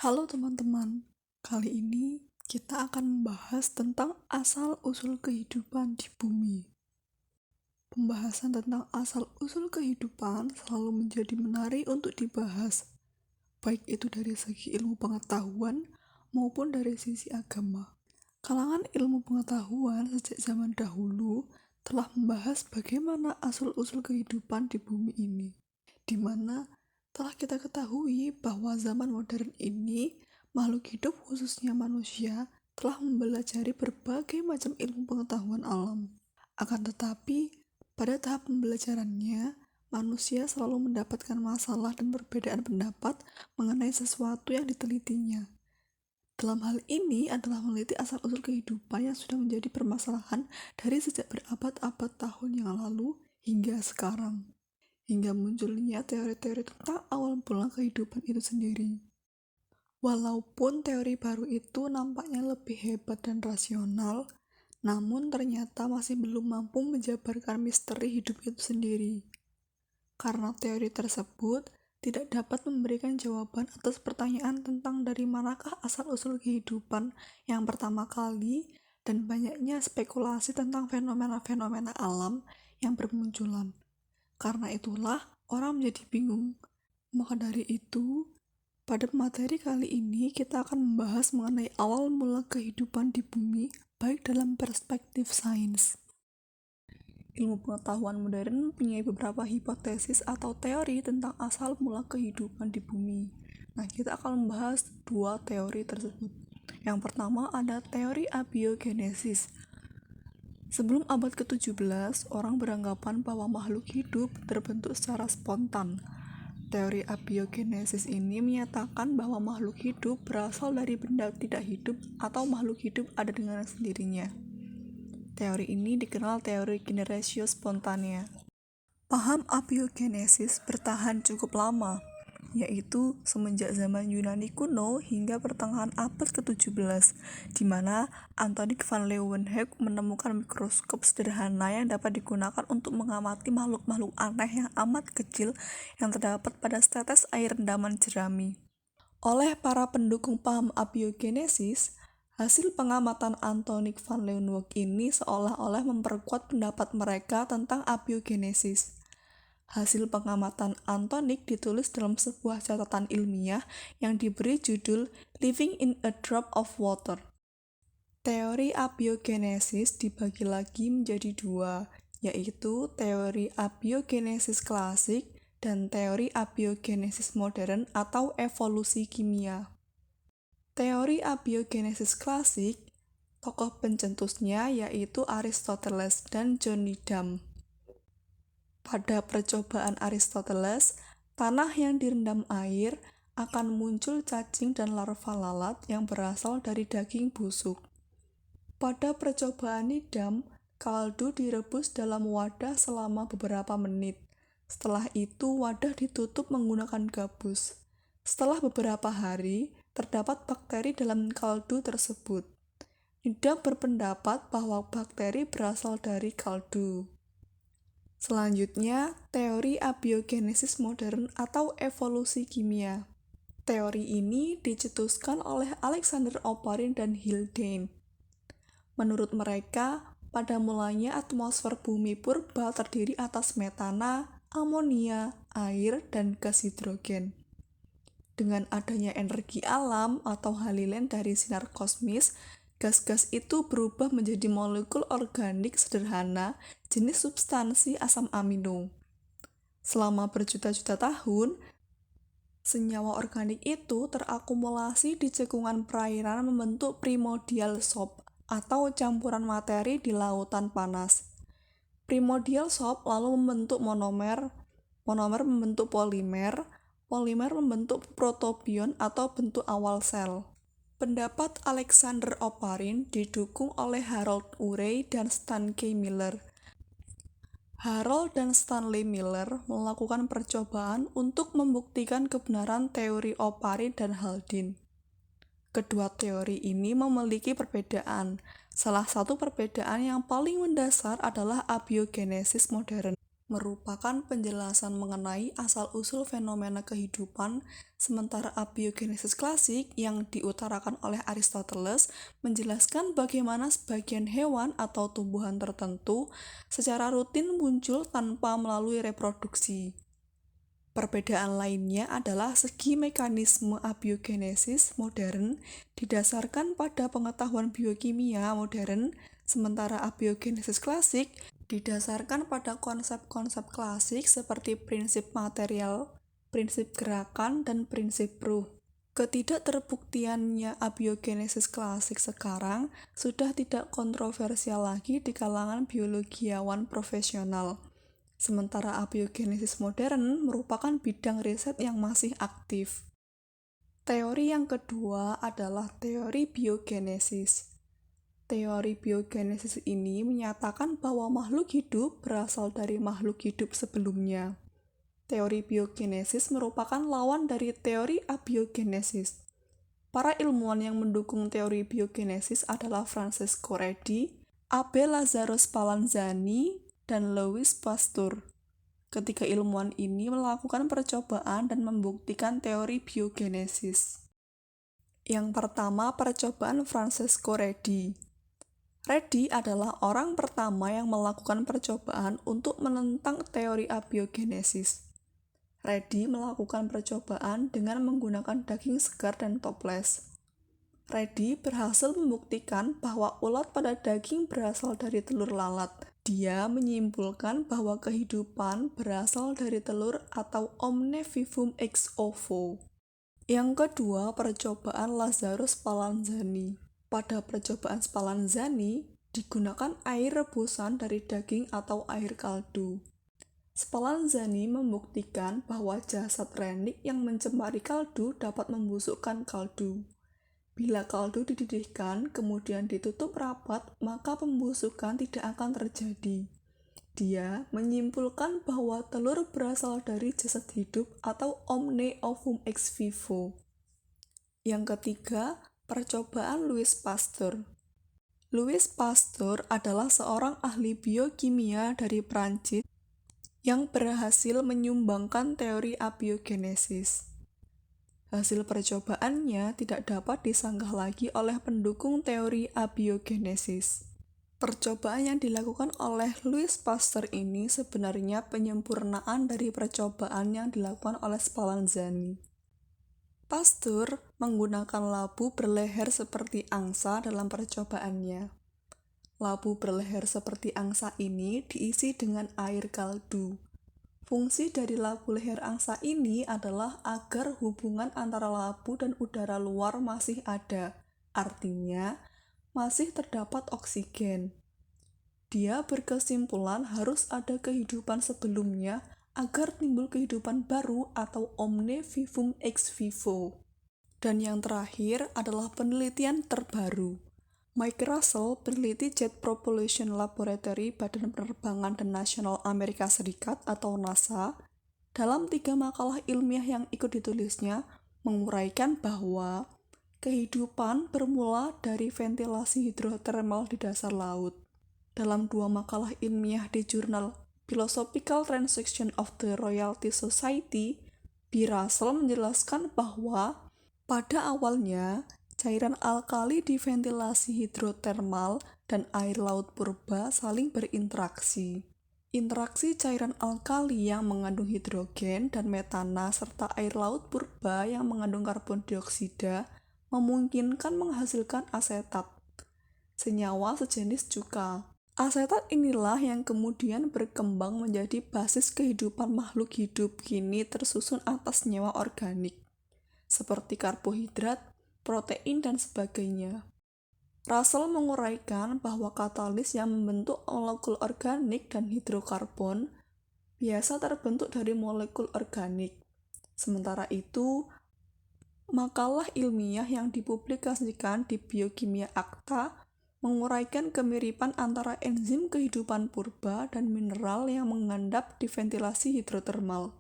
Halo teman-teman, kali ini kita akan membahas tentang asal-usul kehidupan di bumi. Pembahasan tentang asal-usul kehidupan selalu menjadi menarik untuk dibahas, baik itu dari segi ilmu pengetahuan maupun dari sisi agama. Kalangan ilmu pengetahuan sejak zaman dahulu telah membahas bagaimana asal-usul kehidupan di bumi ini, di mana telah kita ketahui bahwa zaman modern ini makhluk hidup khususnya manusia telah mempelajari berbagai macam ilmu pengetahuan alam. Akan tetapi, pada tahap pembelajarannya, manusia selalu mendapatkan masalah dan perbedaan pendapat mengenai sesuatu yang ditelitinya. Dalam hal ini adalah meneliti asal-usul kehidupan yang sudah menjadi permasalahan dari sejak berabad-abad tahun yang lalu hingga sekarang, hingga munculnya teori-teori tentang awal mula kehidupan itu sendiri. Walaupun teori baru itu nampaknya lebih hebat dan rasional, namun ternyata masih belum mampu menjabarkan misteri hidup itu sendiri. Karena teori tersebut tidak dapat memberikan jawaban atas pertanyaan tentang dari manakah asal-usul kehidupan yang pertama kali dan banyaknya spekulasi tentang fenomena-fenomena alam yang bermunculan. Karena itulah orang menjadi bingung. Maka dari itu, pada materi kali ini kita akan membahas mengenai awal mula kehidupan di bumi baik dalam perspektif sains. Ilmu pengetahuan modern mempunyai beberapa hipotesis atau teori tentang asal mula kehidupan di bumi. Nah, kita akan membahas dua teori tersebut. Yang pertama ada teori abiogenesis. Sebelum abad ke-17, orang beranggapan bahwa makhluk hidup terbentuk secara spontan. Teori abiogenesis ini menyatakan bahwa makhluk hidup berasal dari benda tidak hidup atau makhluk hidup ada dengan sendirinya. Teori ini dikenal teori generatio spontanea. Paham abiogenesis bertahan cukup lama, yaitu semenjak zaman Yunani kuno hingga pertengahan abad ke-17, di mana Antoine van Leeuwenhoek menemukan mikroskop sederhana yang dapat digunakan untuk mengamati makhluk-makhluk aneh yang amat kecil yang terdapat pada setetes air rendaman jerami. Oleh para pendukung paham abiogenesis, hasil pengamatan Antoine van Leeuwenhoek ini seolah-olah memperkuat pendapat mereka tentang abiogenesis. Hasil pengamatan Antoine ditulis dalam sebuah catatan ilmiah yang diberi judul Living in a Drop of Water. Teori abiogenesis dibagi lagi menjadi dua, yaitu teori abiogenesis klasik dan teori abiogenesis modern atau evolusi kimia. Teori abiogenesis klasik, tokoh pencetusnya yaitu Aristoteles dan John Needham. Pada percobaan Aristoteles, tanah yang direndam air akan muncul cacing dan larva lalat yang berasal dari daging busuk. Pada percobaan Needham, kaldu direbus dalam wadah selama beberapa menit. Setelah itu, wadah ditutup menggunakan gabus. Setelah beberapa hari, terdapat bakteri dalam kaldu tersebut. Needham berpendapat bahwa bakteri berasal dari kaldu. Selanjutnya, teori abiogenesis modern atau evolusi kimia. Teori ini dicetuskan oleh Alexander Oparin dan Haldane. Menurut mereka, pada mulanya atmosfer bumi purba terdiri atas metana, amonia, air, dan gas hidrogen. Dengan adanya energi alam atau halilen dari sinar kosmis, gas-gas itu berubah menjadi molekul organik sederhana jenis substansi asam amino. Selama berjuta-juta tahun, senyawa organik itu terakumulasi di cekungan perairan membentuk primordial sop atau campuran materi di lautan panas. Primordial sop lalu membentuk monomer, monomer membentuk polimer, polimer membentuk protobion atau bentuk awal sel. Pendapat Alexander Oparin didukung oleh Harold Urey dan Stanley Miller. Harold dan Stanley Miller melakukan percobaan untuk membuktikan kebenaran teori Oparin dan Haldane. Kedua teori ini memiliki perbedaan. Salah satu perbedaan yang paling mendasar adalah abiogenesis modern. merupakan penjelasan mengenai asal-usul fenomena kehidupan, sementara abiogenesis klasik yang diutarakan oleh Aristoteles menjelaskan bagaimana sebagian hewan atau tumbuhan tertentu secara rutin muncul tanpa melalui reproduksi. Perbedaan lainnya adalah segi mekanisme abiogenesis modern didasarkan pada pengetahuan biokimia modern, sementara abiogenesis klasik didasarkan pada konsep-konsep klasik seperti prinsip material, prinsip gerakan, dan prinsip ruh. Ketidakterbuktiannya abiogenesis klasik sekarang sudah tidak kontroversial lagi di kalangan biologiawan profesional. Sementara abiogenesis modern merupakan bidang riset yang masih aktif. Teori yang kedua adalah teori biogenesis. Teori biogenesis ini menyatakan bahwa makhluk hidup berasal dari makhluk hidup sebelumnya. Teori biogenesis merupakan lawan dari teori abiogenesis. Para ilmuwan yang mendukung teori biogenesis adalah Francesco Redi, Abel Lazaro Spallanzani, dan Louis Pasteur. Ketiga ilmuwan ini melakukan percobaan dan membuktikan teori biogenesis. Yang pertama, percobaan Francesco Redi. Redi adalah orang pertama yang melakukan percobaan untuk menentang teori abiogenesis. Redi melakukan percobaan dengan menggunakan daging segar dan toples. Redi berhasil membuktikan bahwa ulat pada daging berasal dari telur lalat. Dia menyimpulkan bahwa kehidupan berasal dari telur atau omne vivum ex ovo. Yang kedua, percobaan Lazaro Spallanzani. Pada percobaan Spallanzani, digunakan air rebusan dari daging atau air kaldu. Spallanzani membuktikan bahwa jasad renik yang mencemari kaldu dapat membusukkan kaldu. Bila kaldu dididihkan, kemudian ditutup rapat, maka pembusukan tidak akan terjadi. Dia menyimpulkan bahwa telur berasal dari jasad hidup atau omne ovum ex vivo. Yang ketiga, percobaan Louis Pasteur. Louis Pasteur adalah seorang ahli biokimia dari Prancis yang berhasil menyumbangkan teori abiogenesis. Hasil percobaannya tidak dapat disanggah lagi oleh pendukung teori abiogenesis. Percobaan yang dilakukan oleh Louis Pasteur ini sebenarnya penyempurnaan dari percobaan yang dilakukan oleh Spallanzani. Pasteur menggunakan labu berleher seperti angsa dalam percobaannya. Labu berleher seperti angsa ini diisi dengan air kaldu. Fungsi dari labu leher angsa ini adalah agar hubungan antara labu dan udara luar masih ada, artinya masih terdapat oksigen. Dia berkesimpulan harus ada kehidupan sebelumnya agar timbul kehidupan baru atau omne vivum ex vivo. Dan yang terakhir adalah penelitian terbaru. Mike Russell, peneliti Jet Propulsion Laboratory Badan Penerbangan dan Nasional Amerika Serikat atau NASA, dalam 3 makalah ilmiah yang ikut ditulisnya, menguraikan bahwa kehidupan bermula dari ventilasi hidrotermal di dasar laut. Dalam 2 makalah ilmiah di jurnal Philosophical Transaction of the Royalty Society, B. Russell menjelaskan bahwa pada awalnya, cairan alkali di ventilasi hidrotermal dan air laut purba saling berinteraksi. Interaksi cairan alkali yang mengandung hidrogen dan metana serta air laut purba yang mengandung karbon dioksida memungkinkan menghasilkan asetat, senyawa sejenis cuka. Asetat inilah yang kemudian berkembang menjadi basis kehidupan makhluk hidup kini tersusun atas senyawa organik, seperti karbohidrat, protein, dan sebagainya. Russell menguraikan bahwa katalis yang membentuk molekul organik dan hidrokarbon biasa terbentuk dari molekul organik. Sementara itu, makalah ilmiah yang dipublikasikan di Biokimia Acta menguraikan kemiripan antara enzim kehidupan purba dan mineral yang mengendap di ventilasi hidrotermal.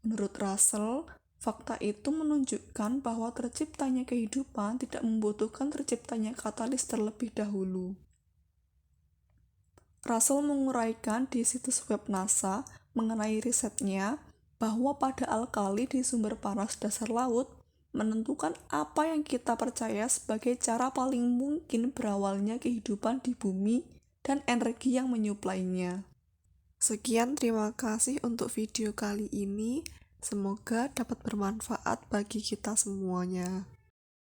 Menurut Russell, fakta itu menunjukkan bahwa terciptanya kehidupan tidak membutuhkan terciptanya katalis terlebih dahulu. Russell menguraikan di situs web NASA mengenai risetnya bahwa pada alkali di sumber panas dasar laut menentukan apa yang kita percaya sebagai cara paling mungkin berawalnya kehidupan di bumi dan energi yang menyuplainya. Sekian, terima kasih untuk video kali ini. Semoga dapat bermanfaat bagi kita semuanya.